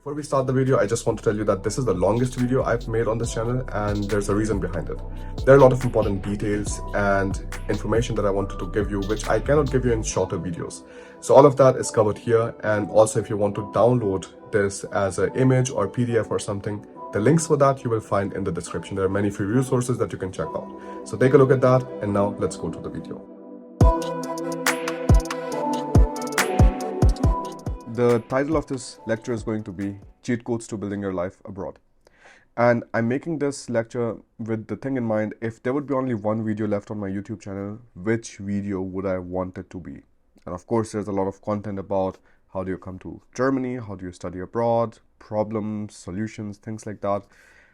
Before we start the video, I just want to tell you that this is the longest video I've made on this channel, and there's a reason behind it. There are a lot of important details and information that I wanted to give you, which I cannot give you in shorter videos. So all of that is covered here, and also if you want to download this as an image or PDF or something, the links for that you will find in the description. There are many free resources that you can check out. So take a look at that, and now let's go to the video. The title of this lecture is going to be Cheat Codes to Building Your Life Abroad. And I'm making this lecture with the thing in mind, if there would be only one video left on my YouTube channel, which video would I want it to be? And of course, there's a lot of content about how do you come to Germany, how do you study abroad, problems, solutions, things like that.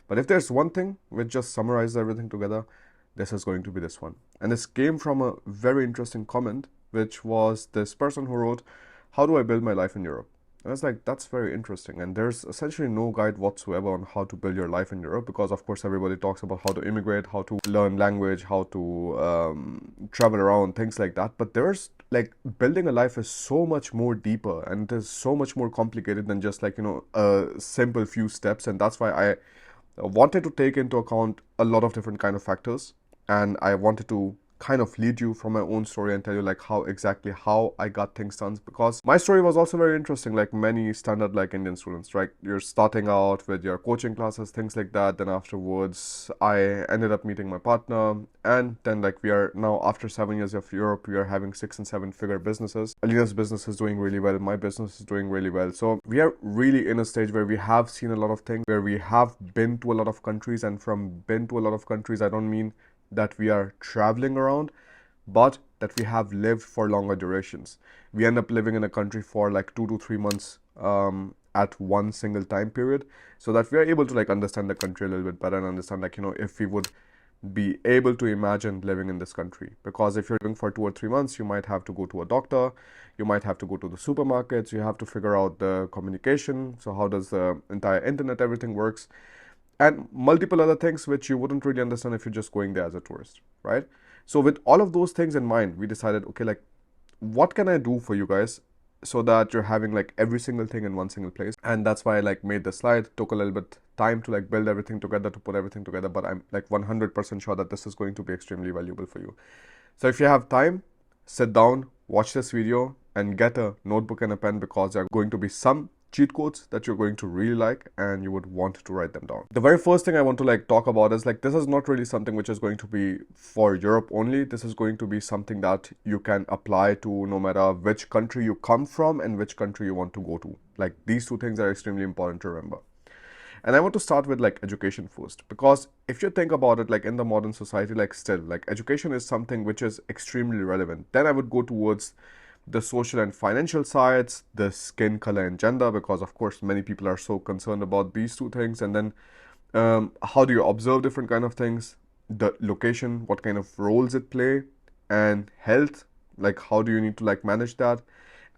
But if there's one thing which just summarizes everything together, this is going to be this one. And this came from a very interesting comment, which was this person who wrote, "How do I build my life in Europe?" And I was like, that's very interesting. And there's essentially no guide whatsoever on how to build your life in Europe, because of course everybody talks about how to immigrate, how to learn language, how to travel around, things like that. But there's like, building a life is so much more deeper, and it is so much more complicated than just like, a simple few steps. And that's why I wanted to take into account a lot of different kind of factors, and I wanted to kind of lead you from my own story and tell you like how I got things done, because my story was also very interesting, like many standard like Indian students, right? You're starting out with your coaching classes, things like that. Then afterwards I ended up meeting my partner, and then like we are now, after 7 years of Europe, we are having 6 and 7 figure businesses. Alina's business is doing really well, my business is doing really well. So we are really in a stage where we have seen a lot of things, where we have been to a lot of countries. And from been to a lot of countries, I don't mean that we are traveling around, but that we have lived for longer durations. We end up living in a country for like 2 to 3 months at one single time period, so that we are able to like understand the country a little bit better and understand like, if we would be able to imagine living in this country. Because if you're living for 2 or 3 months, you might have to go to a doctor, you might have to go to the supermarkets, you have to figure out the communication, so how does the entire internet, everything works, and multiple other things which you wouldn't really understand if you're just going there as a tourist, right? So with all of those things in mind, we decided, okay, like what can I do for you guys so that you're having like every single thing in one single place? And that's why I like made the slide. Took a little bit time to like build everything together, to put everything together, but I'm like 100% sure that this is going to be extremely valuable for you. So if you have time, sit down, watch this video, and get a notebook and a pen, because there are going to be some cheat codes that you're going to really like and you would want to write them down. The very first thing I want to like talk about is like, this is not really something which is going to be for Europe only. This is going to be something that you can apply to no matter which country you come from and which country you want to go to. Like, these two things are extremely important to remember. And I want to start with like education first, because if you think about it, like in the modern society, like still like education is something which is extremely relevant. Then I would go towards the social and financial sides, the skin color and gender, because of course many people are so concerned about these two things. And then how do you observe different kind of things, the location, what kind of roles it play, and health, like how do you need to like manage that,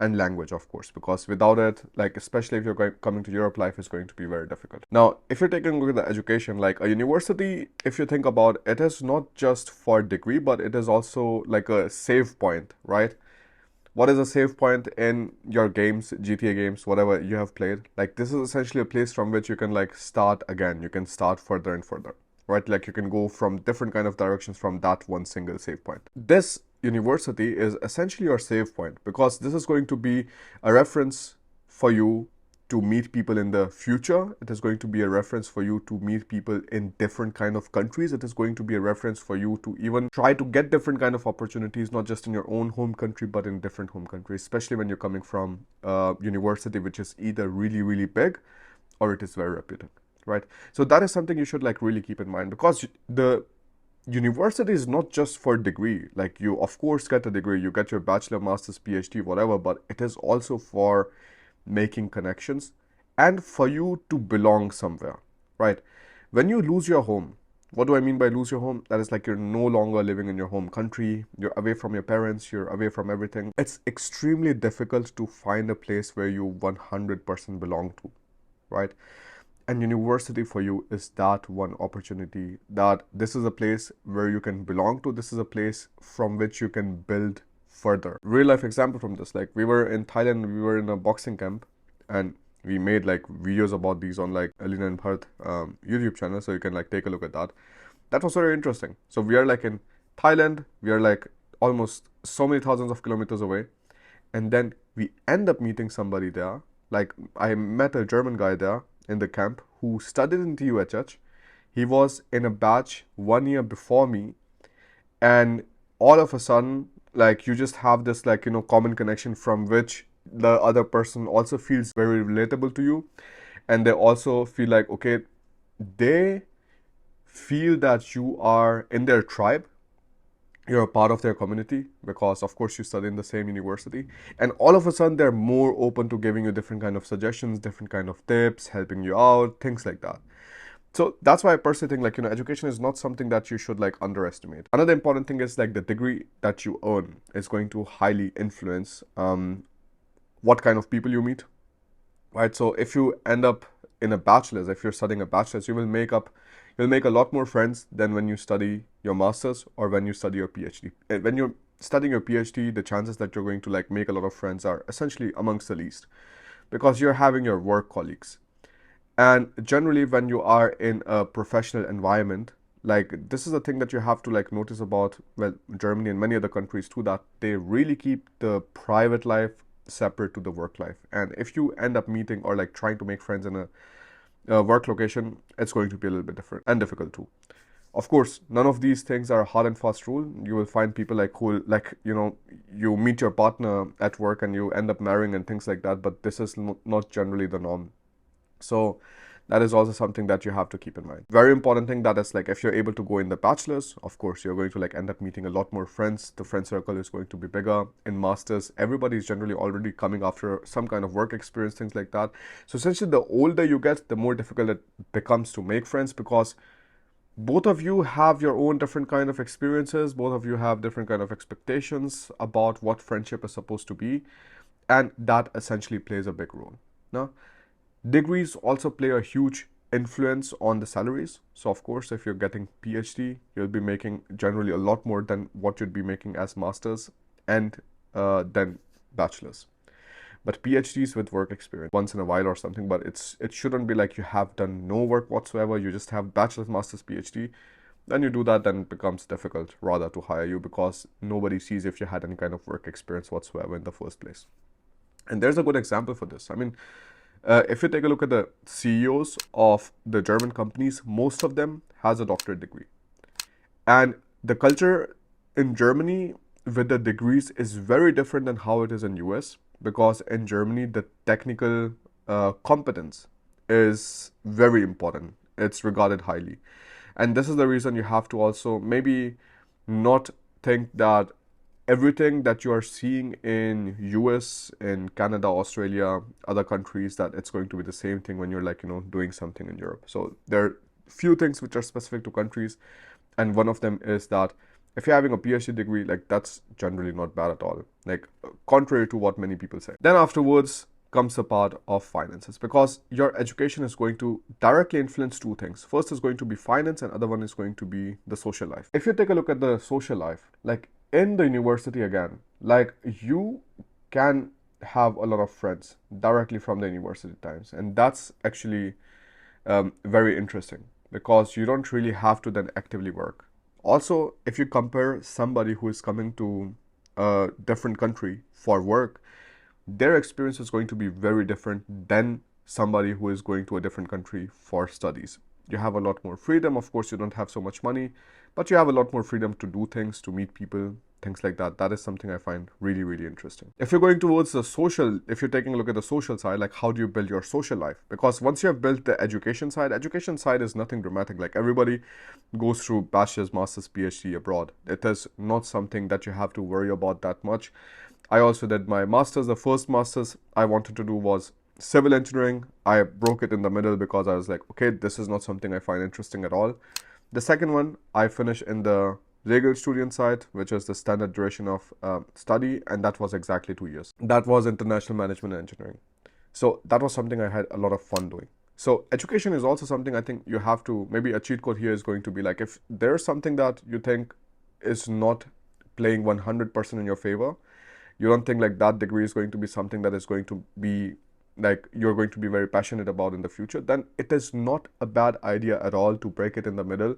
and language, of course, because without it, like especially if you're coming to Europe, life is going to be very difficult. Now if you're taking a look at the education, like a university, if you think about it, is not just for degree, but it is also like a save point, right? What is a save point in your games, GTA games, whatever you have played? Like, this is essentially a place from which you can like start again. You can start further and further, right? Like you can go from different kind of directions from that one single save point. This university is essentially your save point, because this is going to be a reference for you to meet people in the future. It is going to be a reference for you to meet people in different kind of countries. It is going to be a reference for you to even try to get different kind of opportunities, not just in your own home country, but in different home countries, especially when you're coming from a university which is either really, really big or it is very reputed, right? So that is something you should like really keep in mind, because the university is not just for degree. Like, you of course get a degree, you get your bachelor, master's, PhD, whatever, but it is also for making connections and for you to belong somewhere, right? When you lose your home, what do I mean by lose your home? That is like you're no longer living in your home country, you're away from your parents, you're away from everything. It's extremely difficult to find a place where you 100% belong to, right? And university for you is that one opportunity, that this is a place where you can belong to. This is a place from which you can build further. Real life example from this, like we were in Thailand, we were in a boxing camp, and We made like videos about these on like Alina and Bharat YouTube channel, so you can like take a look at that. That was very interesting. So we are like in Thailand, we are like almost so many thousands of kilometers away, and then we end up meeting somebody there. Like I met a German guy there in the camp who studied in TUHH. He was in a batch 1 year before me, and all of a sudden, like you just have this like common connection from which the other person also feels very relatable to you, and they also feel like okay, they feel that you are in their tribe, you're a part of their community because of course you study in the same university, and all of a sudden they're more open to giving you different kind of suggestions, different kind of tips, helping you out, things like that. So that's why I personally think like education is not something that you should like underestimate. Another important thing is like the degree that you earn is going to highly influence what kind of people you meet, right? So if you end up in a bachelor's, if you're studying a bachelor's, you'll make a lot more friends than when you study your master's or when you study your PhD. When you're studying your PhD, the chances that you're going to like make a lot of friends are essentially amongst the least because you're having your work colleagues. And generally when you are in a professional environment, like this is a thing that you have to like notice about, well, Germany and many other countries too, that they really keep the private life separate to the work life. And if you end up meeting or like trying to make friends in a work location, it's going to be a little bit different and difficult too. Of course, none of these things are a hard and fast rule. You will find people like who like you meet your partner at work and you end up marrying and things like that, but this is not generally the norm. So that is also something that you have to keep in mind. Very important thing that is like if you're able to go in the bachelor's, of course you're going to like end up meeting a lot more friends. The friend circle is going to be bigger. In masters, everybody is generally already coming after some kind of work experience, things like that. So essentially the older you get, the more difficult it becomes to make friends because both of you have your own different kind of experiences. Both of you have different kind of expectations about what friendship is supposed to be. And that essentially plays a big role. Now, degrees also play a huge influence on the salaries. So of course, if you're getting PhD, you'll be making generally a lot more than what you'd be making as masters and then bachelors. But PhDs with work experience once in a while or something, but it shouldn't be like you have done no work whatsoever, you just have bachelor's, master's, PhD. Then you do that, then it becomes difficult rather to hire you because nobody sees if you had any kind of work experience whatsoever in the first place. And there's a good example for this. I mean, if you take a look at the CEOs of the German companies, most of them has a doctorate degree. And the culture in Germany with the degrees is very different than how it is in US, because in Germany, the technical competence is very important. It's regarded highly. And this is the reason you have to also maybe not think that everything that you are seeing in US, in Canada, Australia, other countries, that it's going to be the same thing when you're like, doing something in Europe. So there are few things which are specific to countries. And one of them is that if you're having a PhD degree, like that's generally not bad at all, like contrary to what many people say. Then afterwards comes the part of finances, because your education is going to directly influence two things. First is going to be finance, and other one is going to be the social life. If you take a look at the social life, like in the university again, like you can have a lot of friends directly from the university times, and that's actually very interesting because you don't really have to then actively work. Also, if you compare somebody who is coming to a different country for work, their experience is going to be very different than somebody who is going to a different country for studies. You have a lot more freedom. Of course, you don't have so much money, but you have a lot more freedom to do things, to meet people, things like that. That is something I find really, really interesting. If you're going towards the social, if you're taking a look at the social side, like how do you build your social life? Because once you have built the education side is nothing dramatic. Like everybody goes through bachelor's, master's, PhD abroad. It is not something that you have to worry about that much. I also did my master's. The first master's I wanted to do was civil engineering. I broke it in the middle because I was like, okay, this is not something I find interesting at all. The second one, I finished in the Regelstudienzeit, which is the standard duration of study, and that was exactly 2 years. That was international management and engineering. So that was something I had a lot of fun doing. So education is also something I think you have to, maybe a cheat code here is going to be like, if there's something that you think is not playing 100% in your favor, you don't think like that degree is going to be something that is going to be like you're going to be very passionate about in the future, then it is not a bad idea at all to break it in the middle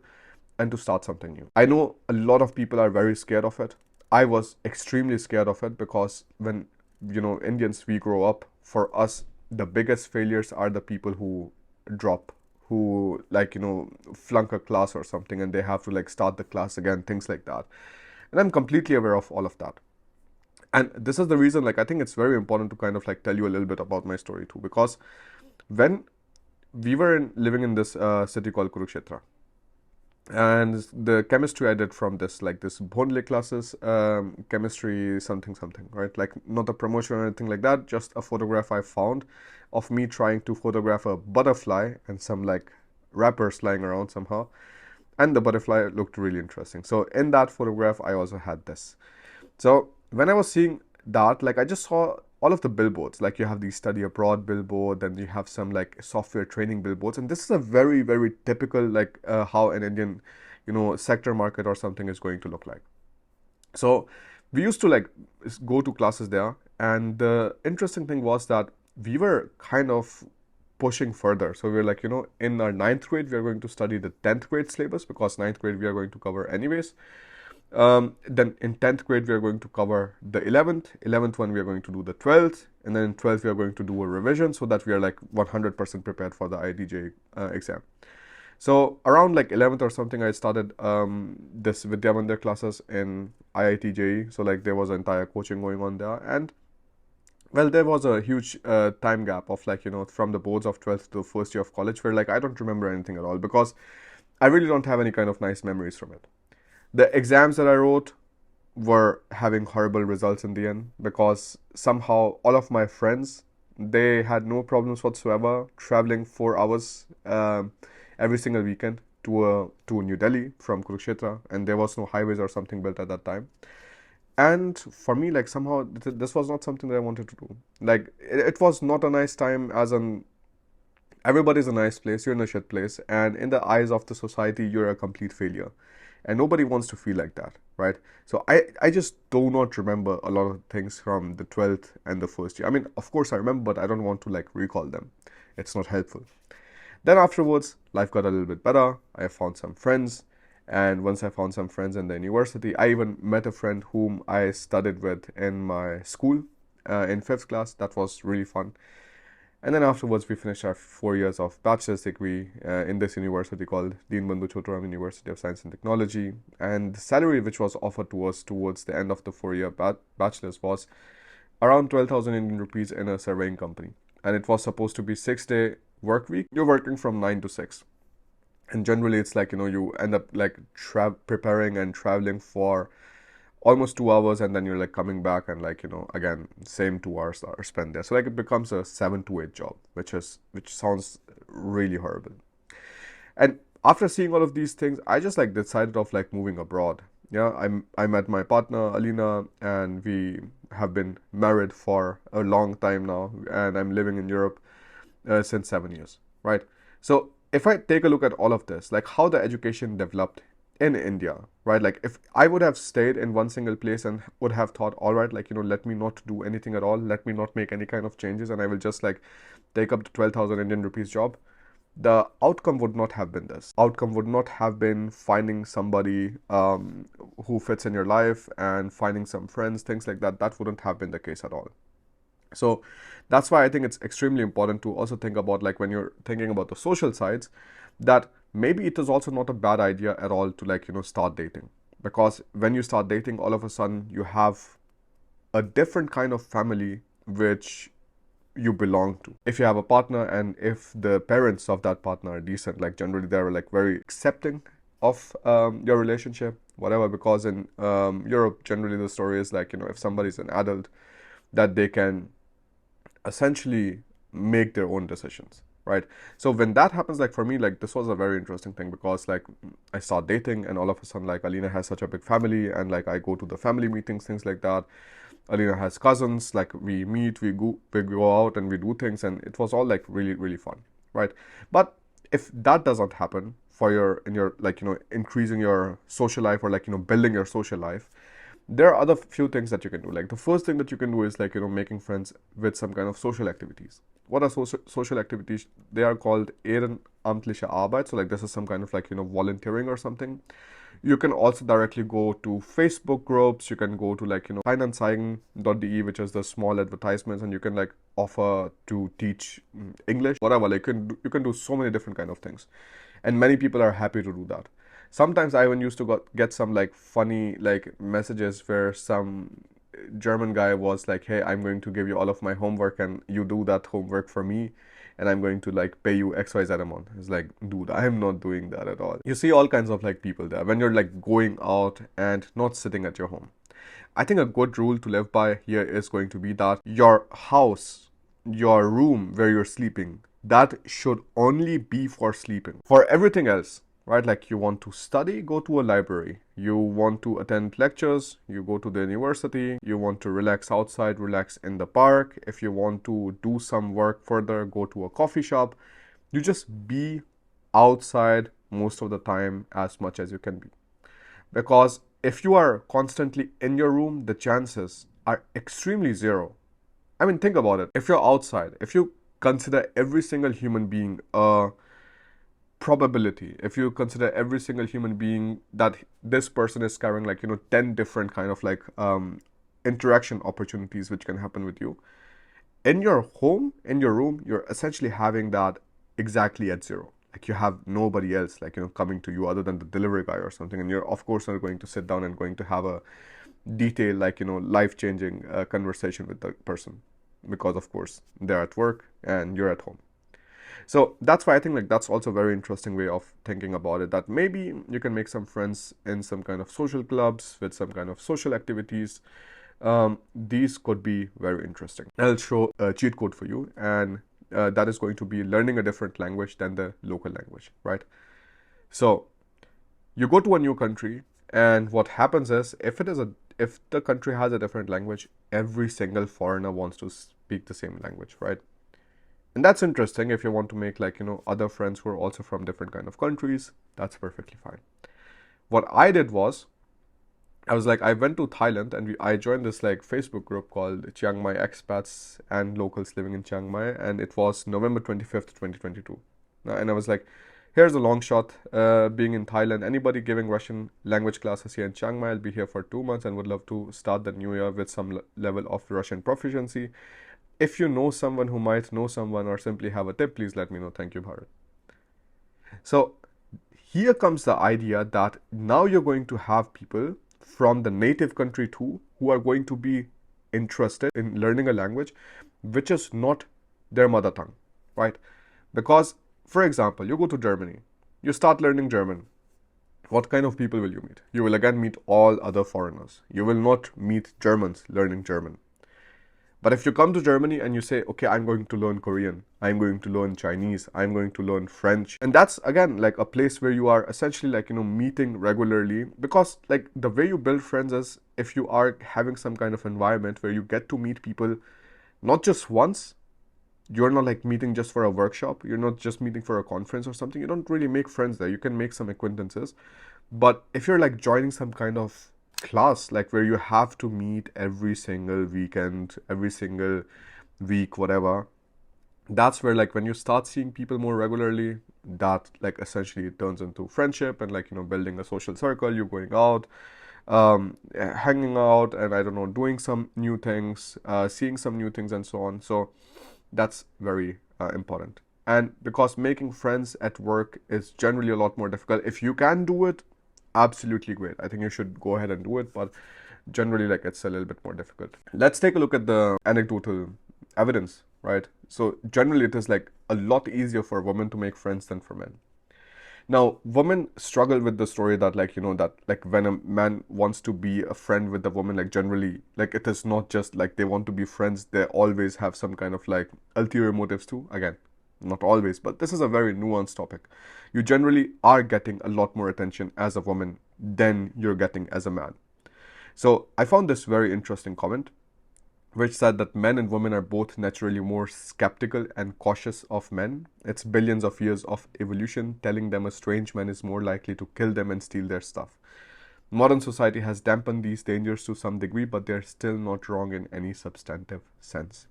and to start something new. I know a lot of people are very scared of it. I was extremely scared of it because when, Indians, we grow up, for us, the biggest failures are the people who drop, who like, flunk a class or something and they have to like start the class again, things like that. And I'm completely aware of all of that. And this is the reason, like, I think it's very important to kind of like tell you a little bit about my story too, because when we were living in this city called Kurukshetra, and the chemistry I did from this, like this Bhondle classes, chemistry something something, right? Like not a promotion or anything like that, just a photograph I found of me trying to photograph a butterfly and some like wrappers lying around somehow. And the butterfly looked really interesting. So in that photograph, I also had this. So when I was seeing that, like I just saw all of the billboards, like you have the study abroad billboard, then you have some like software training billboards, and this is a very, very typical like how an Indian, sector market or something is going to look like. So we used to like go to classes there, and the interesting thing was that we were kind of pushing further. So we were like, in our ninth grade, we are going to study the 10th grade syllabus because ninth grade we are going to cover anyways. Then in 10th grade, we are going to cover the 11th one, we are going to do the 12th, and then in 12th, we are going to do a revision so that we are like 100% prepared for the IITJ exam. So around like 11th or something, I started this Vidya Mandir classes in IITJ. So like there was an entire coaching going on there, and well, there was a huge time gap of like, from the boards of 12th to the first year of college where like I don't remember anything at all because I really don't have any kind of nice memories from it. The exams that I wrote were having horrible results in the end because somehow all of my friends, they had no problems whatsoever traveling 4 hours every single weekend to New Delhi from Kurukshetra, and there was no highways or something built at that time. And for me, like somehow this was not something that I wanted to do. Like it was not a nice time, as in everybody's a nice place, you're in a shit place, and in the eyes of the society, you're a complete failure. And nobody wants to feel like that, right? So I just do not remember a lot of things from the 12th and the first year. I mean, of course I remember, but I don't want to like recall them. It's not helpful. Then afterwards, life got a little bit better. I found some friends. And once I found some friends in the university, I even met a friend whom I studied with in my school in 5th class. That was really fun. And then afterwards, we finished our 4 years of bachelor's degree in this university called Deen Bandhu Choturam University of Science and Technology. And the salary which was offered to us towards the end of the 4 year bachelor's was around 12,000 Indian rupees in a surveying company. And it was supposed to be 6-day work week. You're working from 9 to 6. And generally, it's like, you end up like preparing and traveling for almost 2 hours, and then you're like coming back and like, again, same 2 hours are spent there. So like it becomes a 7 to 8 job, which sounds really horrible. And after seeing all of these things, I just like decided of like moving abroad. Yeah, I met my partner Alina, and we have been married for a long time now, and I'm living in Europe since 7 years, right? So if I take a look at all of this, like how the education developed in India, right? Like if I would have stayed in one single place and would have thought, all right, like, let me not do anything at all, let me not make any kind of changes, and I will just like take up the 12,000 Indian rupees job, the outcome would not have been this. Outcome would not have been finding somebody who fits in your life and finding some friends, things like that. That wouldn't have been the case at all. So that's why I think it's extremely important to also think about, like when you're thinking about the social sides, that maybe it is also not a bad idea at all to like, start dating. Because when you start dating, all of a sudden you have a different kind of family which you belong to. If you have a partner and if the parents of that partner are decent, like generally they're like very accepting of your relationship, whatever, because in Europe, generally the story is like, if somebody's an adult, that they can essentially make their own decisions, right? So when that happens, like for me, like this was a very interesting thing because like I start dating and all of a sudden like Alina has such a big family, and like I go to the family meetings, things like that. Alina has cousins, like we meet, we go out and we do things, and it was all like really, really fun, right? But if that doesn't happen for in your like, increasing your social life or like, building your social life, There are other few things that you can do. Like the first thing that you can do is like, making friends with some kind of social activities. What are social activities? They are called ehrenamtliche Arbeit. So like this is some kind of like, volunteering or something. You can also directly go to Facebook groups. You can go to like, Kleinanzeigen.de, which is the small advertisements, and you can like offer to teach English, whatever. Like you can do so many different kind of things, and many people are happy to do that. Sometimes I even used to get some like funny like messages where some German guy was like, "Hey, I'm going to give you all of my homework and you do that homework for me, and I'm going to like pay you XYZ amount." It's like, dude, I am not doing that at all. You see all kinds of like people there when you're like going out and not sitting at your home. I think a good rule to live by here is going to be that your house, your room where you're sleeping, that should only be for sleeping. For everything else, right? Like you want to study, go to a library. You want to attend lectures, you go to the university. You want to relax outside, relax in the park. If you want to do some work further, go to a coffee shop. You just be outside most of the time as much as you can be. Because if you are constantly in your room, the chances are extremely zero. I mean, think about it. If you're outside, if you consider every single human being a probability, if you consider every single human being that this person is carrying like 10 different kind of like interaction opportunities which can happen with you in your home, in your room, you're essentially having that exactly at zero. Like you have nobody else like coming to you other than the delivery guy or something, and you're of course not going to sit down and going to have a detailed like life-changing conversation with the person, because of course they're at work and you're at home. So that's why I think like that's also a very interesting way of thinking about it, that maybe you can make some friends in some kind of social clubs with some kind of social activities. These could be very interesting. I'll show a cheat code for you, and that is going to be learning a different language than the local language, right? So you go to a new country, and what happens is if the country has a different language, every single foreigner wants to speak the same language, right? And that's interesting. If you want to make like other friends who are also from different kind of countries, that's perfectly fine. What I did was I went to Thailand, and I joined this like Facebook group called Chiang Mai Expats and Locals Living in Chiang Mai, and it was November 25th, 2022. And I was like, here's a long shot, being in Thailand. Anybody giving Russian language classes here in Chiang Mai? I'll be here for 2 months and would love to start the new year with some level of Russian proficiency. If you know someone who might know someone or simply have a tip, please let me know. Thank you, Bharat. So here comes the idea that now you're going to have people from the native country too who are going to be interested in learning a language which is not their mother tongue, right? Because, for example, you go to Germany, you start learning German. What kind of people will you meet? You will again meet all other foreigners. You will not meet Germans learning German. But if you come to Germany and you say, okay, I'm going to learn Korean, I'm going to learn Chinese, I'm going to learn French, and that's again like a place where you are essentially like, meeting regularly, because like the way you build friends is if you are having some kind of environment where you get to meet people not just once. You're not like meeting just for a workshop, you're not just meeting for a conference or something. You don't really make friends there. You can make some acquaintances. But if you're like joining some kind of class, like where you have to meet every single weekend, every single week, whatever, that's where like when you start seeing people more regularly, that like essentially it turns into friendship and like building a social circle. You're going out, hanging out, and I don't know, doing some new things, seeing some new things, and so on. So that's very important. And because making friends at work is generally a lot more difficult, if you can do it, absolutely great. I think you should go ahead and do it, but generally like it's a little bit more difficult. Let's take a look at the anecdotal evidence, right? So generally it is like a lot easier for women to make friends than for men. Now, women struggle with the story that like, that like when a man wants to be a friend with a woman, like generally, like it is not just like they want to be friends, they always have some kind of like ulterior motives too. Again, not always, but this is a very nuanced topic. You generally are getting a lot more attention as a woman than you're getting as a man. So I found this very interesting comment, which said that men and women are both naturally more skeptical and cautious of men. It's billions of years of evolution telling them a strange man is more likely to kill them and steal their stuff. Modern society has dampened these dangers to some degree, but they're still not wrong in any substantive sense.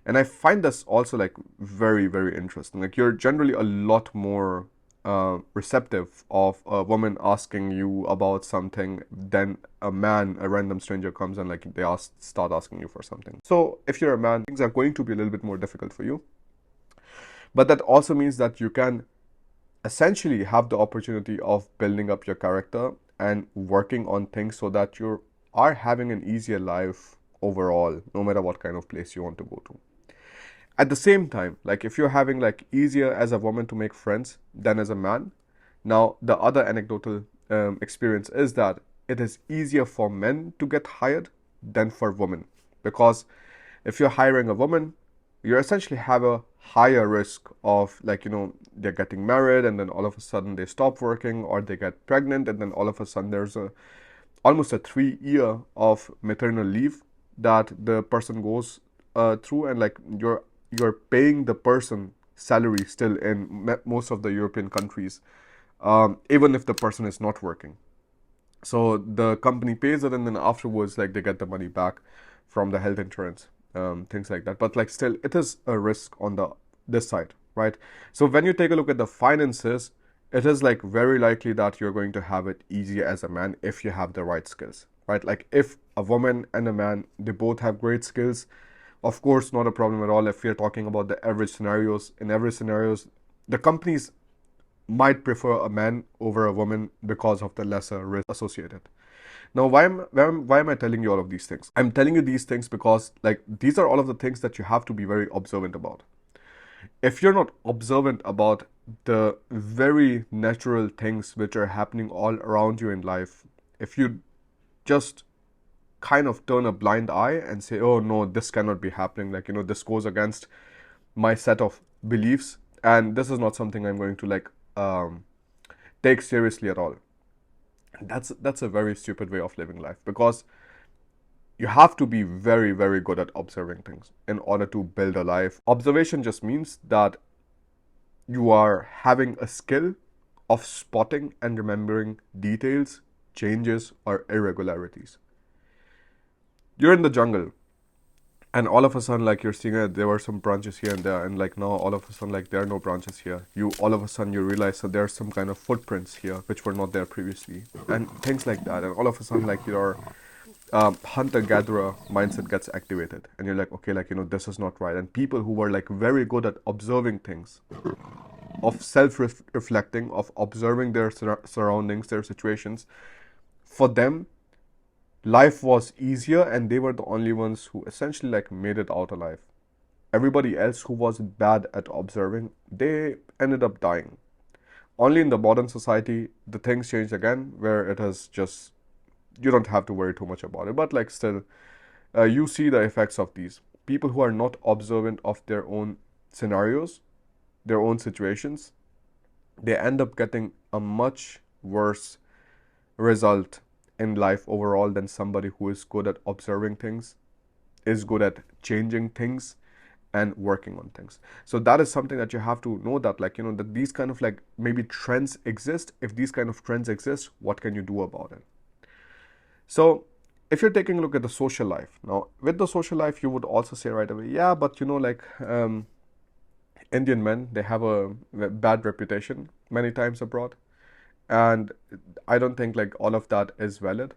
And I find this also like very, very interesting. Like you're generally a lot more receptive of a woman asking you about something than a man, a random stranger comes and like they start asking you for something. So if you're a man, things are going to be a little bit more difficult for you. But that also means that you can essentially have the opportunity of building up your character and working on things so that you are having an easier life overall, no matter what kind of place you want to go to. At the same time, like if you're having like easier as a woman to make friends than as a man, now the other anecdotal experience is that it is easier for men to get hired than for women, because if you're hiring a woman, you essentially have a higher risk of like they're getting married and then all of a sudden they stop working, or they get pregnant and then all of a sudden there's a almost a 3 year of maternal leave that the person goes through, and like you're paying the person salary still in most of the European countries, even if the person is not working. So the company pays it, and then afterwards, like they get the money back from the health insurance, things like that. But like still, it is a risk on the this side, right? So when you take a look at the finances, it is like very likely that you're going to have it easier as a man if you have the right skills, right? Like if a woman and a man, they both have great skills, of course, not a problem at all. If we're talking about the average scenarios, in average scenarios, the companies might prefer a man over a woman because of the lesser risk associated. Now, why am I telling you all of these things? I'm telling you these things because like these are all of the things that you have to be very observant about. If you're not observant about the very natural things which are happening all around you in life, if you just kind of turn a blind eye and say, oh no, this cannot be happening, like this goes against my set of beliefs, and this is not something I'm going to like take seriously at all. That's a very stupid way of living life, because you have to be very, very good at observing things in order to build a life. Observation just means that you are having a skill of spotting and remembering details, changes, or irregularities. You're in the jungle, and all of a sudden like you're seeing there were some branches here and there, and like now all of a sudden like there are no branches here. You all of a sudden you realize that there are some kind of footprints here which were not there previously, and things like that. And all of a sudden like your hunter-gatherer mindset gets activated, and you're like, okay, like this is not right. And people who were like very good at observing things, of self-reflecting, of observing their surroundings, their situations, for them life was easier, and they were the only ones who essentially like made it out alive. Everybody else who was bad at observing, they ended up dying. Only in the modern society the things changed again, where it is just you don't have to worry too much about it. But like still, you see the effects of these people who are not observant of their own scenarios, their own situations. They end up getting a much worse result in life overall than somebody who is good at observing things, is good at changing things and working on things. So that is something that you have to know, that like that these kind of like maybe trends exist. If these kind of trends exist, what can you do about it? So if you're taking a look at the social life, now with the social life you would also say right away, yeah, but like Indian men, they have a bad reputation many times abroad. And I don't think like all of that is valid.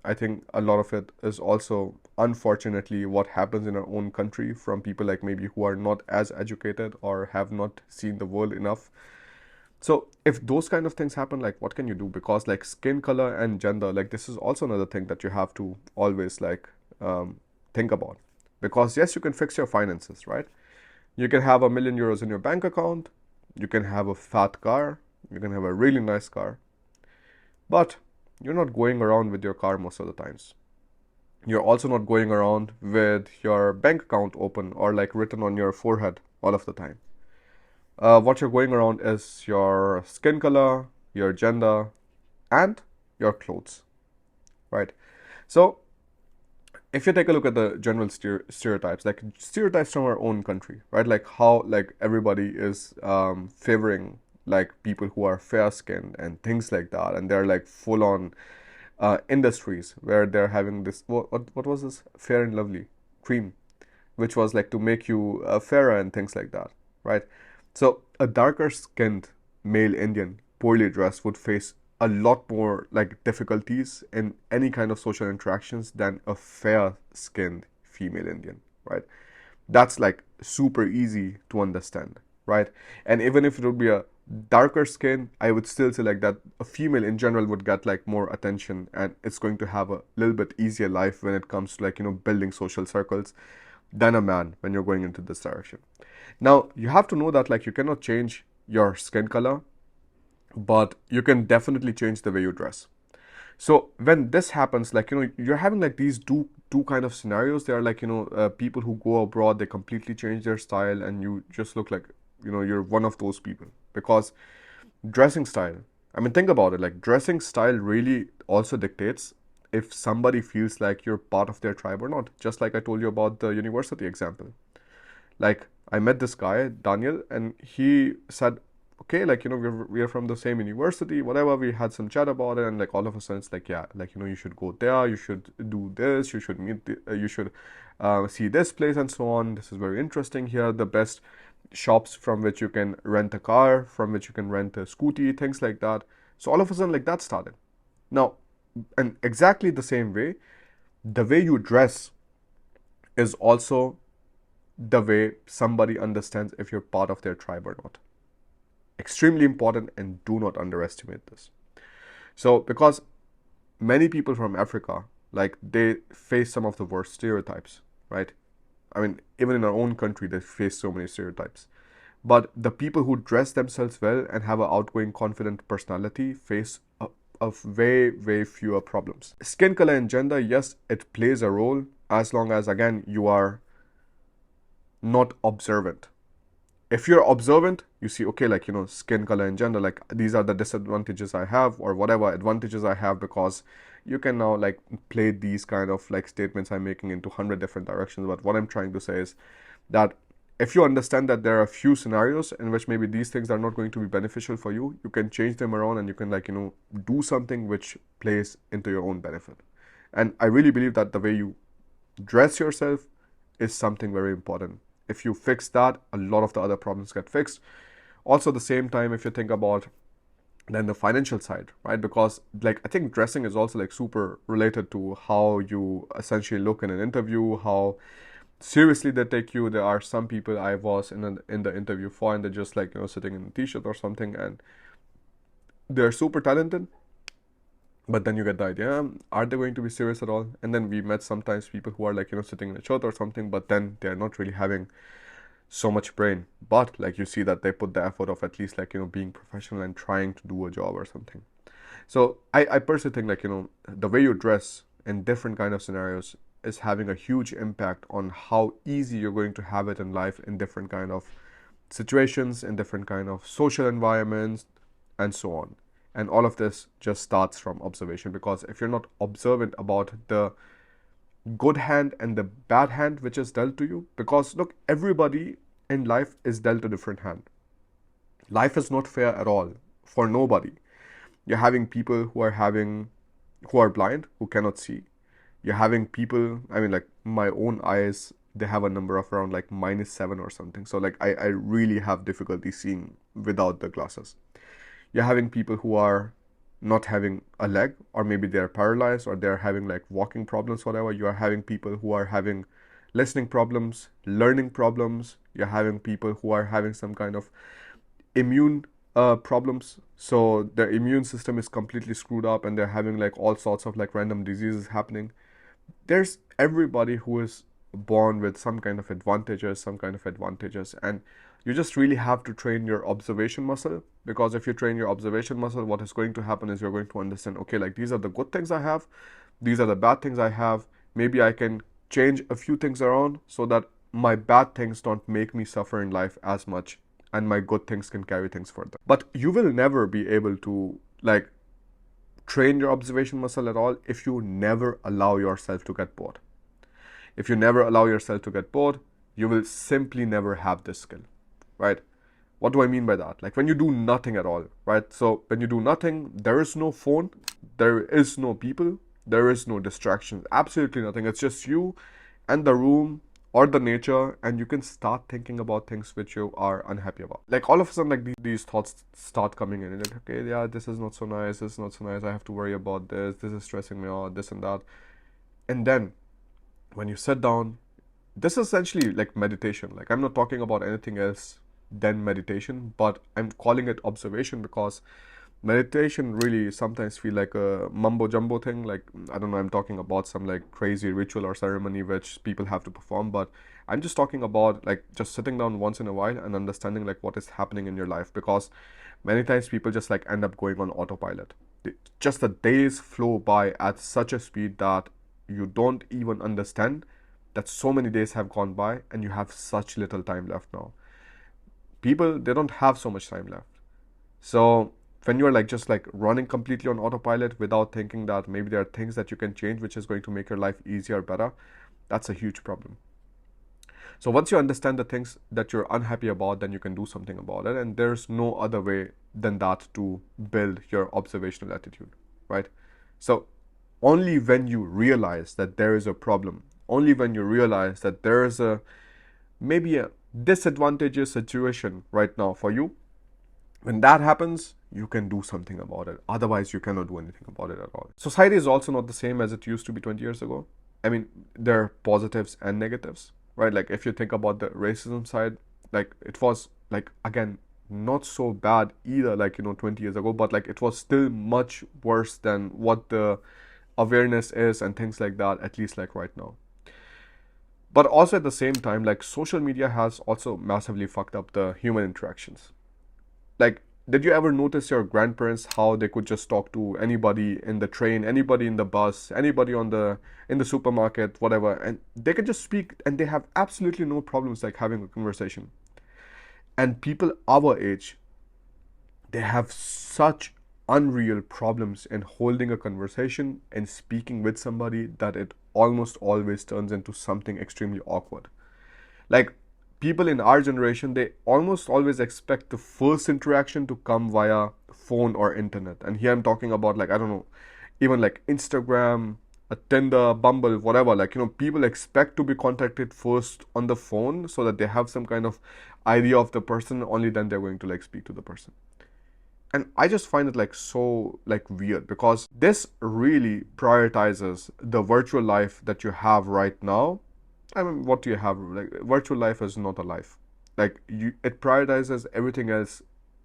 I think a lot of it is also unfortunately what happens in our own country from people like maybe who are not as educated or have not seen the world enough. So if those kind of things happen, like what can you do? Because like skin color and gender, like this is also another thing that you have to always like think about. Because yes, you can fix your finances, right? You can have €1 million in your bank account. You can have a fat car. You can have a really nice car. But you're not going around with your car most of the times. You're also not going around with your bank account open or like written on your forehead all of the time. What you're going around is your skin color, your gender, and your clothes, right? So if you take a look at the general stereotypes, like stereotypes from our own country, right? Like how like everybody is favoring like people who are fair skinned and things like that, and they're like full on industries where they're having this, what was this, Fair and Lovely cream, which was like to make you fairer and things like that, right? So a darker skinned male Indian, poorly dressed, would face a lot more like difficulties in any kind of social interactions than a fair skinned female Indian, right? That's like super easy to understand, right? And even if it would be a darker skin, I would still say like that a female in general would get like more attention, and it's going to have a little bit easier life when it comes to like, building social circles than a man when you're going into this direction. Now, you have to know that like you cannot change your skin color, but you can definitely change the way you dress. So when this happens, like, you're having like these two kind of scenarios. There are like, people who go abroad, they completely change their style, and you just look like, you're one of those people. Because dressing style, I mean, think about it, like dressing style really also dictates if somebody feels like you're part of their tribe or not. Just like I told you about the university example. Like, I met this guy, Daniel, and he said, okay, like, we're from the same university, whatever. We had some chat about it, and like all of a sudden it's like, yeah, like, you should go there, you should do this, you should you should see this place and so on. This is very interesting. Here are the best shops from which you can rent a car, from which you can rent a scooty, things like that. So all of a sudden, like, that started. Now, and exactly the same way, the way you dress is also the way somebody understands if you're part of their tribe or not. Extremely important, and do not underestimate this. So, because many people from Africa, like, they face some of the worst stereotypes, right? I mean, even in our own country, they face so many stereotypes. But the people who dress themselves well and have an outgoing, confident personality face of way fewer problems. Skin color and gender, yes, it plays a role as long as, again, you are not observant. If you're observant, you see, okay, like, skin color and gender, like, these are the disadvantages I have, or whatever advantages I have, because you can now like play these kind of like statements I'm making into 100 different directions. But what I'm trying to say is that if you understand that there are a few scenarios in which maybe these things are not going to be beneficial for you, you can change them around, and you can, like, do something which plays into your own benefit. And I really believe that the way you dress yourself is something very important. If you fix that, a lot of the other problems get fixed. Also, at the same time, if you think about then the financial side, right? Because like I think dressing is also like super related to how you essentially look in an interview, how seriously they take you. There are some people I was in the interview for, and they're just like, sitting in a t-shirt or something, and they're super talented. But then you get the idea, are they going to be serious at all? And then we met sometimes people who are like, sitting in a shirt or something, but then they're not really having so much brain. But like you see that they put the effort of at least like, being professional and trying to do a job or something. So I personally think like, the way you dress in different kind of scenarios is having a huge impact on how easy you're going to have it in life in different kind of situations, in different kind of social environments, and so on. And all of this just starts from observation, because if you're not observant about the good hand and the bad hand which is dealt to you, because look, everybody in life is dealt a different hand. Life is not fair at all for nobody. You're having people who are blind, who cannot see. You're having people, I mean, like my own eyes, they have a number of around like -7 or something. So like I really have difficulty seeing without the glasses. You're having people who are not having a leg, or maybe they're paralyzed, or they're having like walking problems, whatever. You are having people who are having listening problems, learning problems. You're having people who are having some kind of immune problems. So their immune system is completely screwed up, and they're having like all sorts of like random diseases happening. There's everybody who is born with some kind of advantages, and you just really have to train your observation muscle. Because if you train your observation muscle, what is going to happen is you're going to understand, okay, like these are the good things I have, these are the bad things I have. Maybe I can change a few things around so that my bad things don't make me suffer in life as much, and my good things can carry things further. But you will never be able to like train your observation muscle at all if you never allow yourself to get bored. If you never allow yourself to get bored, you will simply never have this skill, right? What do I mean by that? Like when you do nothing at all, right? So when you do nothing, there is no phone, there is no people, there is no distractions, absolutely nothing. It's just you and the room or the nature, and you can start thinking about things which you are unhappy about. Like all of a sudden, like these thoughts start coming in, and like, okay, yeah, this is not so nice, this is not so nice, I have to worry about this is stressing me out, this and that. And then when you sit down, this is essentially like meditation. Like I'm not talking about anything else than meditation, but I'm calling it observation because meditation really sometimes feel like a mumbo jumbo thing. Like I don't know, I'm talking about some like crazy ritual or ceremony which people have to perform, but I'm just talking about like just sitting down once in a while and understanding like what is happening in your life, because many times people just like end up going on autopilot. Just the days flow by at such a speed that you don't even understand that so many days have gone by and you have such little time left now. People, they don't have so much time left. So when you're like just like running completely on autopilot without thinking that maybe there are things that you can change which is going to make your life easier, better, that's a huge problem. So once you understand the things that you're unhappy about, then you can do something about it. And there's no other way than that to build your observational attitude, right? So only when you realize that there is a problem, only when you realize that there is maybe a disadvantageous situation right now for you, when that happens, you can do something about it. Otherwise, you cannot do anything about it at all. Society is also not the same as it used to be 20 years ago. I mean, there are positives and negatives, right? Like if you think about the racism side, like it was like, again, not so bad either, like, 20 years ago, but like it was still much worse than what the awareness is and things like that, at least like right now. But also at the same time, like social media has also massively fucked up the human interactions. Like, did you ever notice your grandparents how they could just talk to anybody in the train, anybody in the bus, anybody in the supermarket, whatever, and they can just speak and they have absolutely no problems like having a conversation. And people our age, they have such unreal problems in holding a conversation and speaking with somebody that it almost always turns into something extremely awkward. Like people in our generation, they almost always expect the first interaction to come via phone or internet. And here I'm talking about like, I don't know, even like Instagram, a Tinder, Bumble, whatever. Like, people expect to be contacted first on the phone so that they have some kind of idea of the person. Only then they're going to like speak to the person. And I just find it like so like weird, because this really prioritizes the virtual life that you have right now. I mean, what do you have? Like virtual life is not a life. Like it prioritizes everything else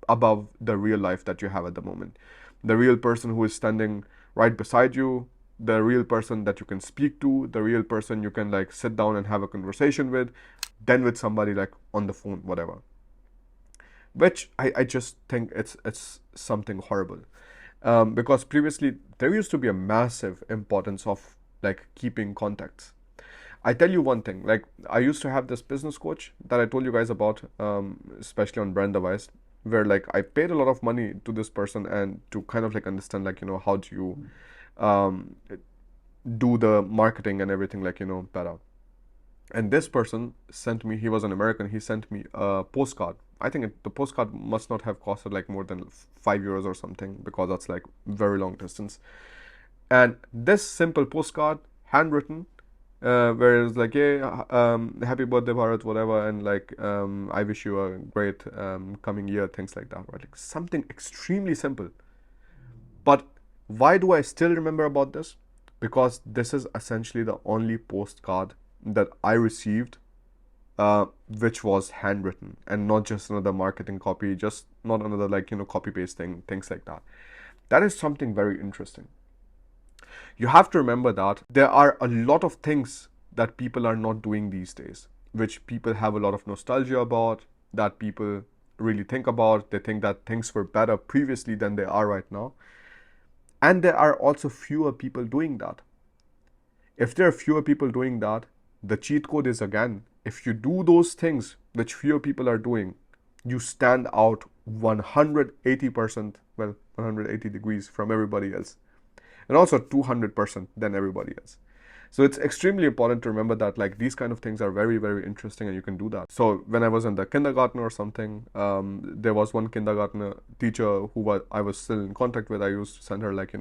above the real life that you have at the moment. The real person who is standing right beside you, the real person that you can speak to, the real person you can like sit down and have a conversation with, then with somebody like on the phone, whatever. Which I just think it's something horrible. Because previously there used to be a massive importance of like keeping contacts. I tell you one thing, like I used to have this business coach that I told you guys about, especially on brand advice, where like I paid a lot of money to this person and to kind of like understand like, how do you um, do the marketing and everything like, better. And this person sent me, he was an American, he sent me a postcard. I think the postcard must not have costed like more than €5 or something, because that's like very long distance. And this simple postcard, handwritten, where it's like, hey, happy birthday, Bharat, whatever, and like, I wish you a great coming year, things like that, right? Like something extremely simple. But why do I still remember about this? Because this is essentially the only postcard that I received, which was handwritten and not just another marketing copy, just not another like, copy paste thing, things like that. That is something very interesting. You have to remember that there are a lot of things that people are not doing these days, which people have a lot of nostalgia about, that people really think about. They think that things were better previously than they are right now. And there are also fewer people doing that. If there are fewer people doing that, the cheat code is, again, if you do those things which fewer people are doing, you stand out 180%, well, 180 degrees from everybody else. And also 200% than everybody else. So it's extremely important to remember that like these kind of things are very, very interesting and you can do that. So when I was in the kindergarten or something, there was one kindergarten teacher who I was still in contact with. I used to send her like,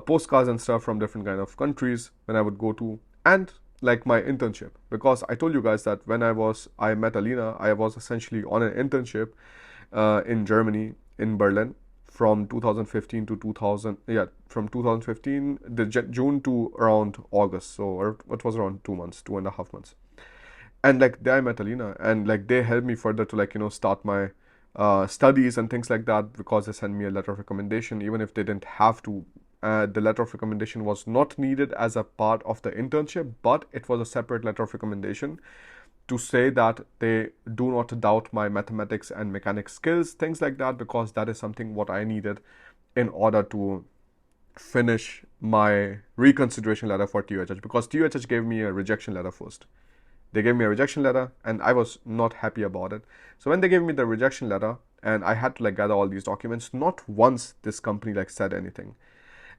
postcards and stuff from different kind of countries when I would go to, and like my internship, because I told you guys that when I met Alina, I was essentially on an internship in Germany, in Berlin, from 2015 to 2000, yeah, from 2015 the June to around August, so or what was around 2 months, 2.5 months. And like there I met Alina, and like they helped me further to, like, start my studies and things like that, because they sent me a letter of recommendation even if they didn't have to. The letter of recommendation was not needed as a part of the internship, but it was a separate letter of recommendation to say that they do not doubt my mathematics and mechanics skills, things like that, because that is something what I needed in order to finish my reconsideration letter for TUHH, because TUHH gave me a rejection letter first. They gave me a rejection letter and I was not happy about it. So when they gave me the rejection letter and I had to like gather all these documents, not once this company like said anything.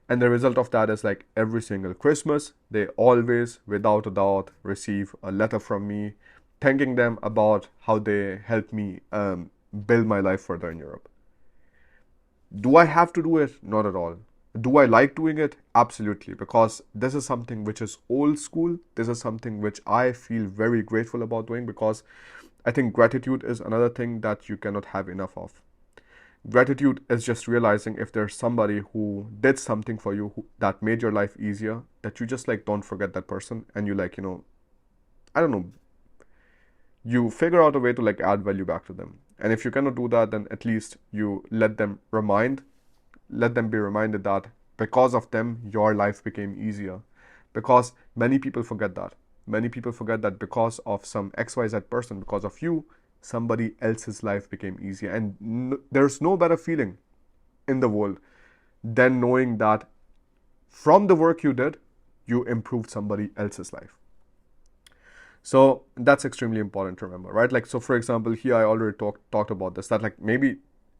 And the result of that is like every single Christmas, they always, without a doubt, receive a letter from me thanking them about how they helped me build my life further in Europe. Do I have to do it? Not at all. Do I like doing it? Absolutely, because this is something which is old school. This is something which I feel very grateful about doing, because I think gratitude is another thing that you cannot have enough of. Gratitude is just realizing if there's somebody who did something for you that made your life easier, that you just like don't forget that person, and you like, I don't know, you figure out a way to like add value back to them. And if you cannot do that, then at least you let them be reminded that because of them, your life became easier. Because many people forget that. Many people forget that because of some XYZ person, because of you, somebody else's life became easier. And there's no better feeling in the world than knowing that from the work you did, you improved somebody else's life. So that's extremely important to remember, right? Like, so for example, here I already talked about this, that like maybe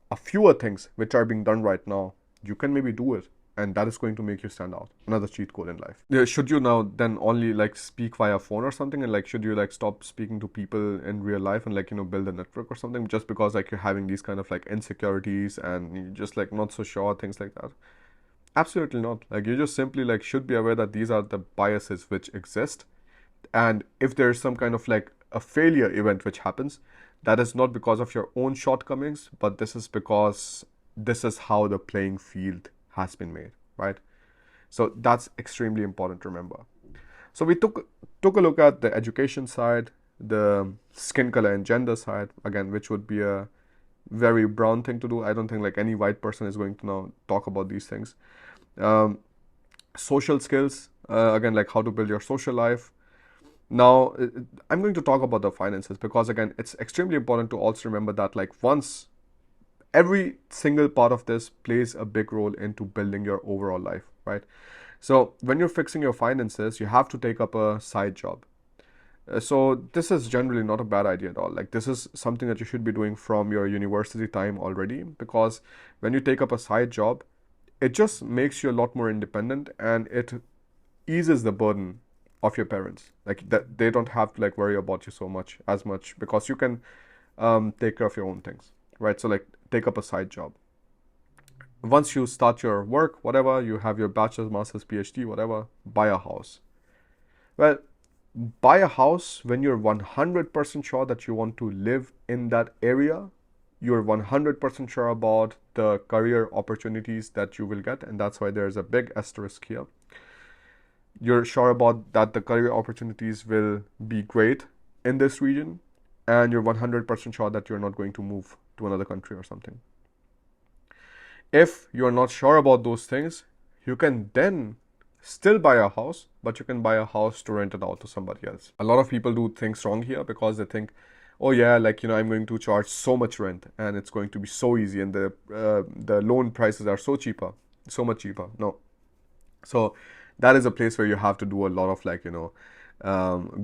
a fewer things which are being done right now, you can maybe do it, and that is going to make you stand out. Another cheat code in life. Yeah, should you now then only like speak via phone or something, and like should you like stop speaking to people in real life and like build a network or something, just because like you're having these kind of like insecurities and you're just like not so sure, things like that? Absolutely not. Like, you just simply like should be aware that these are the biases which exist, and if there's some kind of like a failure event which happens, that is not because of your own shortcomings, but this is because this is how the playing field has been made, right? So that's extremely important to remember. So we took a look at the education side, the skin color and gender side, again, which would be a very brown thing to do. I don't think like any white person is going to now talk about these things. Social skills, again, like how to build your social life. Now, I'm going to talk about the finances, because again, it's extremely important to also remember that like once every single part of this plays a big role into building your overall life, right? So when you're fixing your finances, you have to take up a side job. So this is generally not a bad idea at all. Like, this is something that you should be doing from your university time already, because when you take up a side job, it just makes you a lot more independent, and it eases the burden of your parents. Like, that they don't have to like worry about you as much, because you can take care of your own things, right? So like, take up a side job. Once you start your work, whatever, you have your bachelor's, master's, PhD, whatever, buy a house. Well, buy a house when you're 100% sure that you want to live in that area. You're 100% sure about the career opportunities that you will get, and that's why there's a big asterisk here. You're sure about that the career opportunities will be great in this region, and you're 100% sure that you're not going to move to another country or something. If you're not sure about those things, you can then still buy a house, but you can buy a house to rent it out to somebody else. A lot of people do things wrong here, because they think, oh yeah, like, I'm going to charge so much rent and it's going to be so easy, and the loan prices are so much cheaper. No. So that is a place where you have to do a lot of like,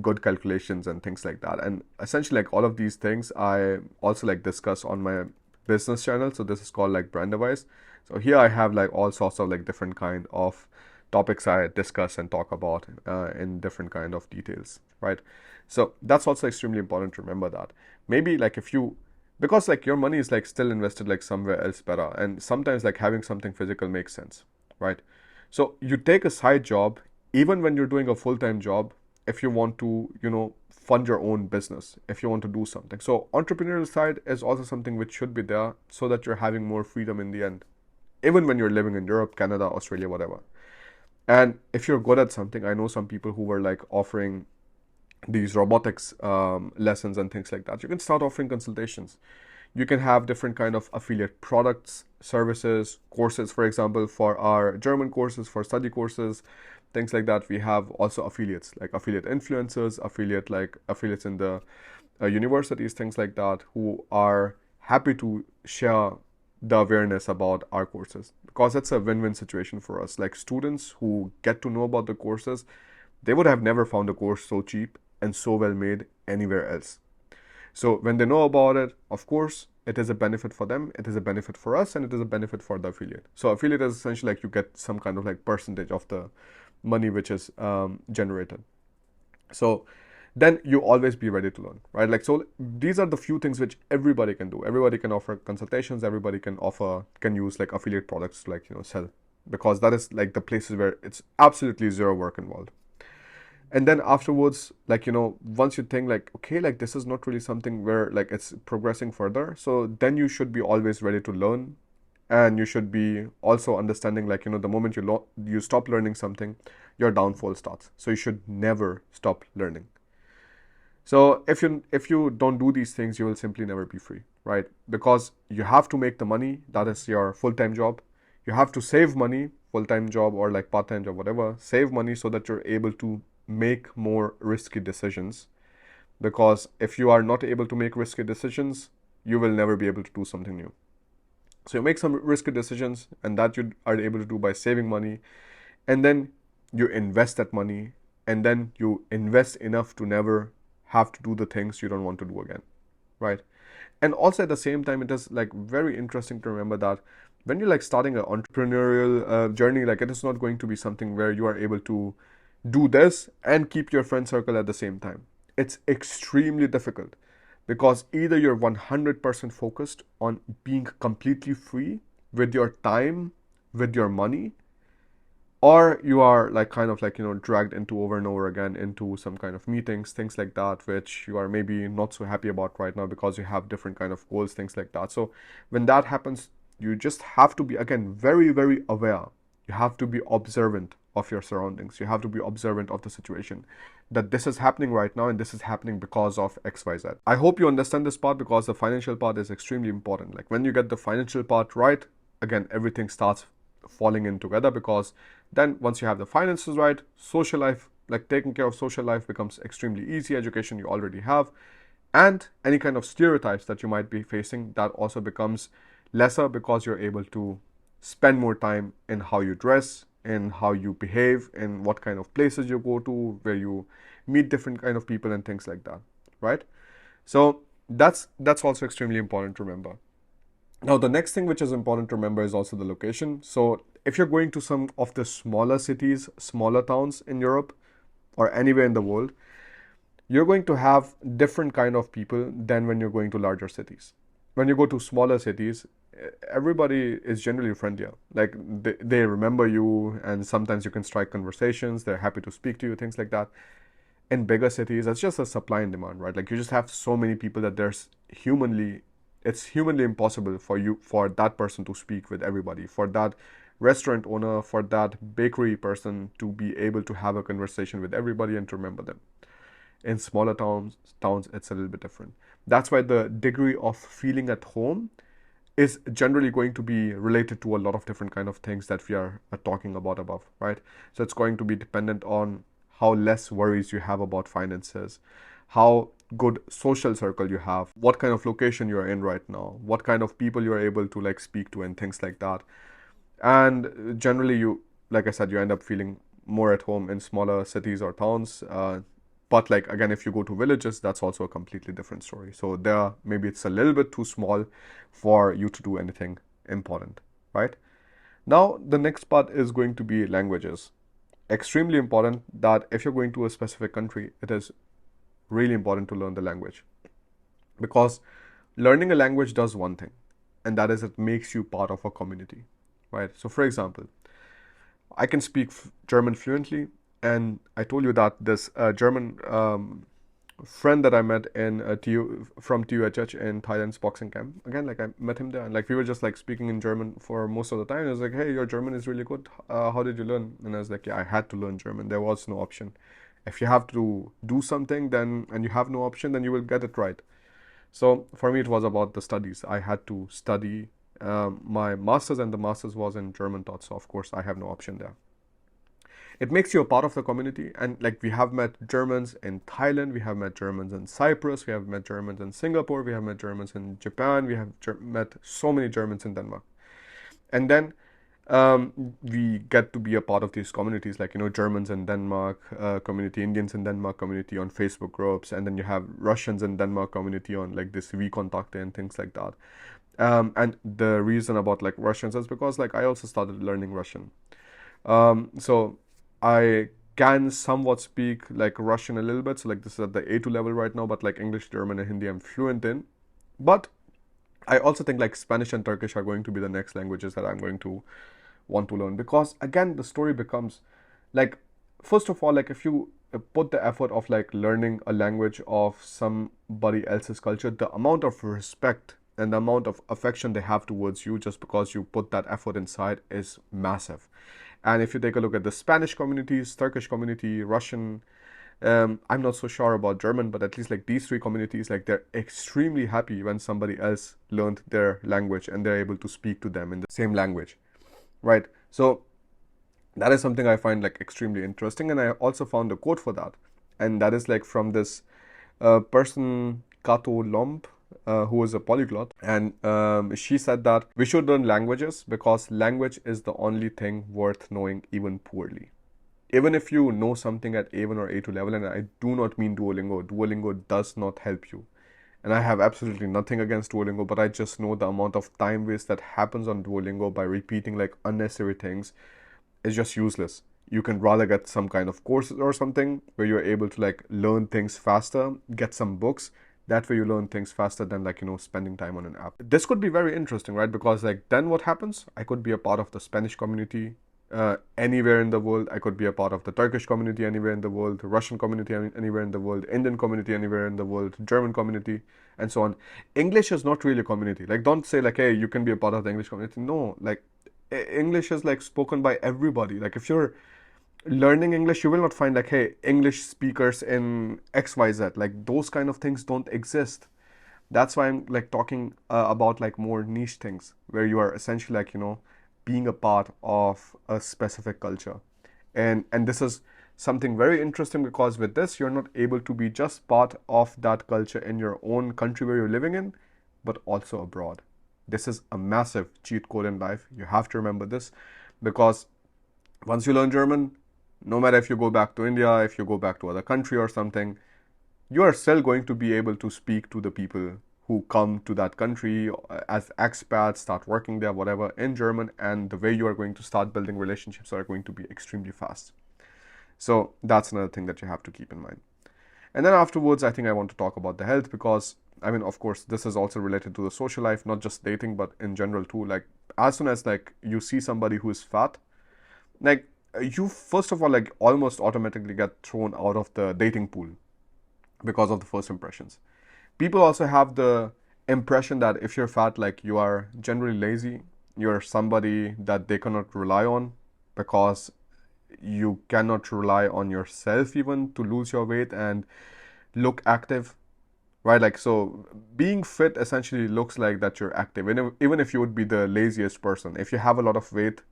good calculations and things like that. And essentially, like, all of these things I also like discuss on my business channel. So this is called like Brand Advice. So here I have like all sorts of like different kind of topics I discuss and talk about in different kind of details, right? So that's also extremely important to remember that. Maybe like because like your money is like still invested like somewhere else better, and sometimes like having something physical makes sense, right? So you take a side job even when you're doing a full-time job if you want to, fund your own business, if you want to do something. So entrepreneurial side is also something which should be there so that you're having more freedom in the end, even when you're living in Europe, Canada, Australia, whatever. And if you're good at something, I know some people who were like offering these robotics lessons and things like that. You can start offering consultations. You can have different kind of affiliate products, services, courses. For example, for our German courses, for study courses, things like that, we have also affiliates, like affiliate influencers, affiliates in the universities, things like that, who are happy to share the awareness about our courses, because it's a win-win situation for us. Like students who get to know about the courses, they would have never found a course so cheap and so well made anywhere else. So when they know about it, of course, it is a benefit for them, it is a benefit for us, and it is a benefit for the affiliate. So affiliate is essentially like you get some kind of like percentage of the money which is generated. So then you always be ready to learn, right? Like, so these are the few things which everybody can do. Everybody can offer consultations, everybody can use like affiliate products to like, sell, because that is like the places where it's absolutely zero work involved. And then afterwards, like, once you think like, okay, like this is not really something where like it's progressing further, so then you should be always ready to learn. And you should be also understanding like, the moment you stop learning something, your downfall starts. So you should never stop learning. So if you don't do these things, you will simply never be free, right? Because you have to make the money, that is your full-time job. You have to save money, full-time job or like part-time job, whatever. Save money so that you're able to make more risky decisions. Because if you are not able to make risky decisions, you will never be able to do something new. So you make some risky decisions, and that you are able to do by saving money, and then you invest that money, and then you invest enough to never have to do the things you don't want to do again, right? And also at the same time, it is like very interesting to remember that when you're like starting an entrepreneurial journey, like it is not going to be something where you are able to do this and keep your friend circle at the same time. It's extremely difficult, because either you're 100% focused on being completely free with your time, with your money, or you are like kind of like, dragged into over and over again into some kind of meetings, things like that, which you are maybe not so happy about right now because you have different kind of goals, things like that. So when that happens, you just have to be, again, very, very aware. You have to be observant of your surroundings. You have to be observant of the situation, that this is happening right now and this is happening because of XYZ. I hope you understand this part, because the financial part is extremely important. Like when you get the financial part right, again, everything starts falling in together, because then once you have the finances right, social life, like taking care of social life, becomes extremely easy. Education you already have, and any kind of stereotypes that you might be facing, that also becomes lesser, because you're able to spend more time in how you dress, in how you behave, in what kind of places you go to, where you meet different kind of people and things like that, right? So that's also extremely important to remember. Now, the next thing which is important to remember is also the location. So if you're going to some of the smaller cities, smaller towns in Europe or anywhere in the world, you're going to have different kind of people than when you're going to larger cities. When you go to smaller cities, everybody is generally friendlier. Like they remember you, and sometimes you can strike conversations. They're happy to speak to you, things like that. In bigger cities, it's just a supply and demand, right? Like you just have so many people that it's humanly impossible for that person to speak with everybody, for that restaurant owner, for that bakery person to be able to have a conversation with everybody and to remember them. In smaller towns, it's a little bit different. That's why the degree of feeling at home is generally going to be related to a lot of different kind of things that we are talking about above, right? So it's going to be dependent on how less worries you have about finances, how good social circle you have, what kind of location you're in right now, what kind of people you're able to like speak to and things like that. And generally you, like I said, you end up feeling more at home in smaller cities or towns. But like again, if you go to villages, that's also a completely different story. So there, maybe it's a little bit too small for you to do anything important, right? Now, the next part is going to be languages. Extremely important that if you're going to a specific country, it is really important to learn the language, because learning a language does one thing, and that is it makes you part of a community, right? So for example, I can speak German fluently, and I told you that this German friend that I met in from TUHH in Thailand's boxing camp. Again, like I met him there, and like we were just like speaking in German for most of the time. He was like, "Hey, your German is really good. How did you learn?" And I was like, "Yeah, I had to learn German. There was no option. If you have to do something, then and you have no option, then you will get it right." So for me, it was about the studies. I had to study my master's, and the master's was in German taught. So of course, I have no option there. It makes you a part of the community, and like we have met Germans in Thailand, we have met Germans in Cyprus, we have met Germans in Singapore, we have met Germans in Japan, we have met so many Germans in Denmark. And then we get to be a part of these communities, like, you know, Germans in Denmark community, Indians in Denmark community on Facebook groups, and then you have Russians in Denmark community on like this VKontakte and things like that. And the reason about like Russians is because like I also started learning Russian. So I can somewhat speak like Russian a little bit. So like this is at the A2 level right now, but like English, German, and Hindi I'm fluent in. But I also think like Spanish and Turkish are going to be the next languages that I'm going to want to learn, because again the story becomes like, first of all, like if you put the effort of like learning a language of somebody else's culture, the amount of respect and the amount of affection they have towards you just because you put that effort inside is massive. And if you take a look at the Spanish communities, Turkish community, Russian, I'm not so sure about German, but at least like these three communities, like they're extremely happy when somebody else learned their language and they're able to speak to them in the same language, right? So that is something I find like extremely interesting, and I also found a quote for that, and that is like from this person Kato Lomb, who was a polyglot, and she said that we should learn languages because language is the only thing worth knowing, even poorly. Even if you know something at A1 or A2 level, and I do not mean Duolingo, Duolingo does not help you. And I have absolutely nothing against Duolingo, but I just know the amount of time waste that happens on Duolingo by repeating like unnecessary things is just useless. You can rather get some kind of course or something where you're able to like learn things faster, get some books. That way you learn things faster than like, you know, spending time on an app. This could be very interesting, right? Because like then what happens? I could be a part of the Spanish community anywhere in the world. I could be a part of the Turkish community anywhere in the world, the Russian community anywhere in the world, Indian community anywhere in the world, German community, and so on. English is not really a community. Like, don't say like, hey, you can be a part of the English community. No, like English is like spoken by everybody. Like if you're learning English, you will not find like, hey, English speakers in XYZ. Like those kind of things don't exist. That's why I'm like talking about like more niche things where you are essentially like, you know, being a part of a specific culture. And this is something very interesting because with this you're not able to be just part of that culture in your own country where you're living in, but also abroad. This is a massive cheat code in life. You have to remember this, because once you learn German, no matter if you go back to India, if you go back to other country or something, you are still going to be able to speak to the people who come to that country as expats, start working there, whatever, in German, and the way you are going to start building relationships are going to be extremely fast. So that's another thing that you have to keep in mind. And then afterwards, I think I want to talk about the health, because I mean, of course, this is also related to the social life, not just dating, but in general too. Like as soon as like you see somebody who is fat, like you first of all like almost automatically get thrown out of the dating pool because of the first impressions. People also have the impression that if you're fat, like you are generally lazy, you're somebody that they cannot rely on, because you cannot rely on yourself even to lose your weight and look active, right? Like, so being fit essentially looks like that you're active, and even if you would be the laziest person, if you have a lot of weight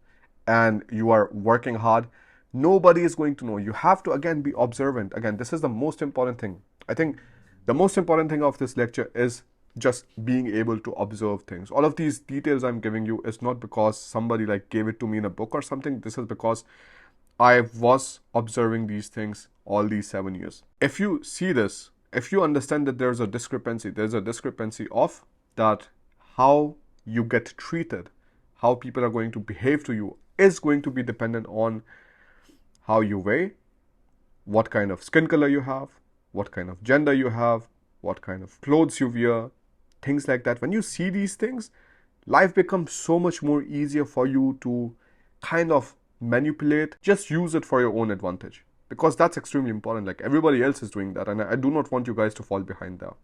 and you are working hard, nobody is going to know. You have to again be observant. Again, this is the most important thing. I think the most important thing of this lecture is just being able to observe things. All of these details I'm giving you is not because somebody like gave it to me in a book or something. This is because I was observing these things all these 7 years. If you see this, if you understand that there's a discrepancy of that how you get treated, how people are going to behave to you is going to be dependent on how you weigh, what kind of skin color you have, what kind of gender you have, what kind of clothes you wear, things like that. When you see these things, life becomes so much more easier for you to kind of manipulate, just use it for your own advantage, because that's extremely important. Like everybody else is doing that, and I do not want you guys to fall behind there.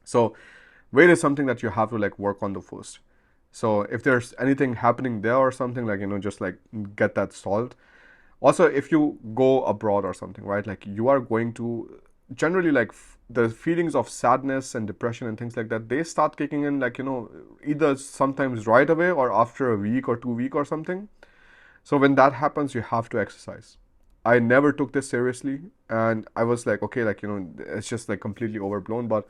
So weight is something that you have to like work on the first. So if there's anything happening there or something, like, just like get that solved. Also, if you go abroad or something, right, like you are going to generally like the feelings of sadness and depression and things like that, they start kicking in, like, either sometimes right away or after a week or 2 week or something. So when that happens, you have to exercise. I never took this seriously, and I was like, okay, like, it's just like completely overblown. But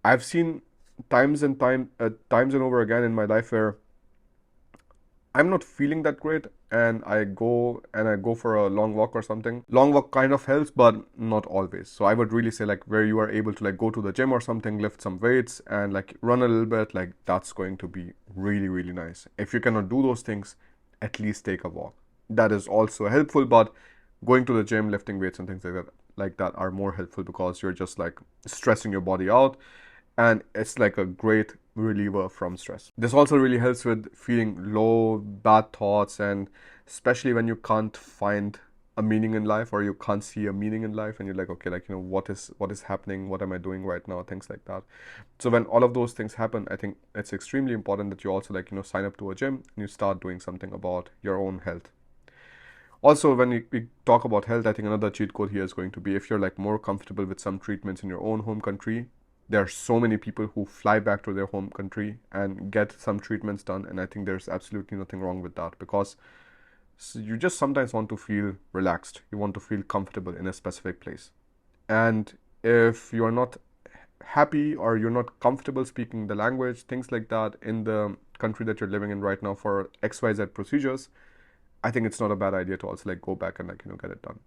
I've seen times and over again in my life where I'm not feeling that great, and I go for a long walk or something. Long walk kind of helps, but not always. So I would really say, like, where you are able to like go to the gym or something, lift some weights and like run a little bit, like that's going to be really, really nice. If you cannot do those things, at least take a walk. That is also helpful, but going to the gym, lifting weights and things like that are more helpful, because you're just like stressing your body out, and it's like a great reliever from stress. This also really helps with feeling low, bad thoughts, and especially when you can't find a meaning in life, or you can't see a meaning in life, and you're like, okay, like, what is happening, what am I doing right now, things like that. So when all of those things happen, I think it's extremely important that you also like, sign up to a gym and you start doing something about your own health. Also, when we talk about health, I think another cheat code here is going to be, if you're like more comfortable with some treatments in your own home country, there are so many people who fly back to their home country and get some treatments done, and I think there's absolutely nothing wrong with that, because you just sometimes want to feel relaxed, you want to feel comfortable in a specific place. And if you're not happy or you're not comfortable speaking the language, things like that, in the country that you're living in right now for XYZ procedures, I think it's not a bad idea to also like go back and like, get it done.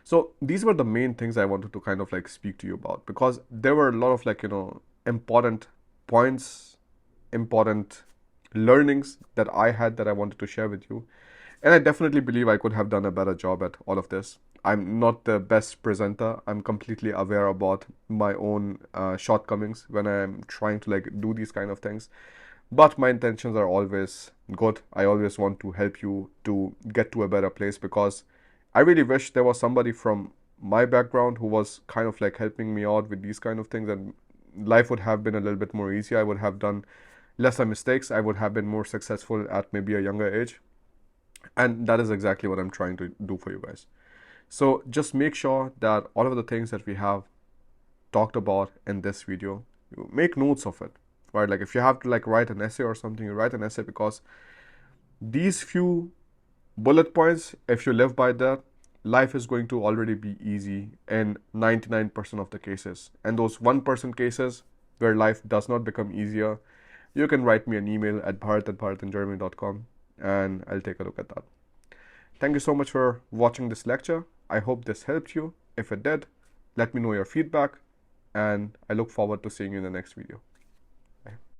So these were the main things I wanted to kind of like speak to you about, because there were a lot of like, important points, important learnings that I had that I wanted to share with you. And I definitely believe I could have done a better job at all of this. I'm not the best presenter. I'm completely aware about my own shortcomings when I'm trying to like do these kind of things. But my intentions are always good. I always want to help you to get to a better place, because I really wish there was somebody from my background who was kind of like helping me out with these kind of things, and life would have been a little bit more easy. I would have done lesser mistakes. I would have been more successful at maybe a younger age. And that is exactly what I'm trying to do for you guys. So just make sure that all of the things that we have talked about in this video, you make notes of it, right? Like if you have to like write an essay or something, you write an essay, because these few bullet points, if you live by that, life is going to already be easy in 99% of the cases. And those 1% cases where life does not become easier, you can write me an email at bharat@bharatingermany.com, and I'll take a look at that. Thank you so much for watching this lecture. I hope this helped you. If it did, let me know your feedback, and I look forward to seeing you in the next video. Bye.